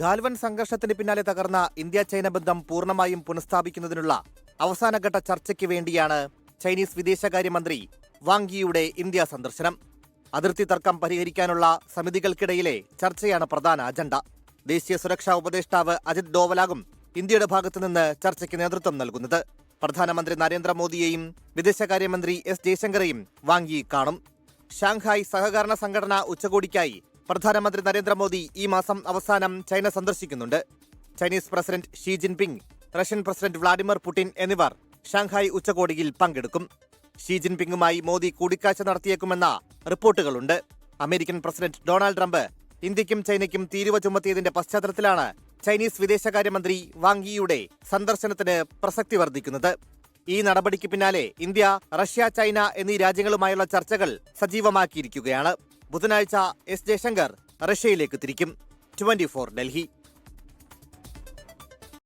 ഗാൽവൻ സംഘർഷത്തിന് പിന്നാലെ തകർന്ന ഇന്ത്യ ചൈന ബന്ധം പൂർണ്ണമായും പുനഃസ്ഥാപിക്കുന്നതിനുള്ള അവസാനഘട്ട ചർച്ചയ്ക്ക് വേണ്ടിയാണ് ചൈനീസ് വിദേശകാര്യമന്ത്രി വാങ് യിയുടെ ഇന്ത്യ സന്ദർശനം. അതിർത്തി തർക്കം പരിഹരിക്കാനുള്ള സമിതികൾക്കിടയിലെ ചർച്ചയാണ് പ്രധാന അജണ്ട. ദേശീയ സുരക്ഷാ ഉപദേഷ്ടാവ് അജിത് ഡോവലാകും ഇന്ത്യയുടെ ഭാഗത്തുനിന്ന് ചർച്ചയ്ക്ക് നേതൃത്വം നൽകുന്നത്. പ്രധാനമന്ത്രി നരേന്ദ്രമോദിയെയും വിദേശകാര്യമന്ത്രി എസ് ജയശങ്കറെയും വാങ് യി കാണും. ഷാങ്ഹായ് സഹകരണ സംഘടന ഉച്ചകോടിക്കായി പ്രധാനമന്ത്രി നരേന്ദ്രമോദി ഈ മാസം അവസാനം ചൈന സന്ദർശിക്കുന്നുണ്ട്. Chinese president Xi Jinping, Russian president Vladimir Putin എന്നിവർ ഷാങ്ഹായ് ഉച്ചകോടിയിൽ പങ്കെടുക്കും. ഷീ ജിൻപിങ്ങുമായി മോദി കൂടിക്കാഴ്ച നടത്തിയേക്കുമെന്ന റിപ്പോർട്ടുകളുണ്ട്. അമേരിക്കൻ പ്രസിഡന്റ് ഡൊണാൾഡ് ട്രംപ് ഇന്ത്യക്കും ചൈനയ്ക്കും തീരുവ ചുമത്തിയതിന്റെ പശ്ചാത്തലത്തിലാണ് ചൈനീസ് വിദേശകാര്യമന്ത്രി വാങ് യിയുടെ സന്ദർശനത്തിന് പ്രസക്തി വർദ്ധിക്കുന്നത്. ഈ നടപടിക്ക് പിന്നാലെ ഇന്ത്യ, റഷ്യ, ചൈന എന്നീ രാജ്യങ്ങളുമായുള്ള ചർച്ചകൾ സജീവമാക്കിയിരിക്കുകയാണ്. ബുധനാഴ്ച എസ് ജയശങ്കർ റഷ്യയിലേക്ക് തിരിക്കും. 24 ഡൽഹി.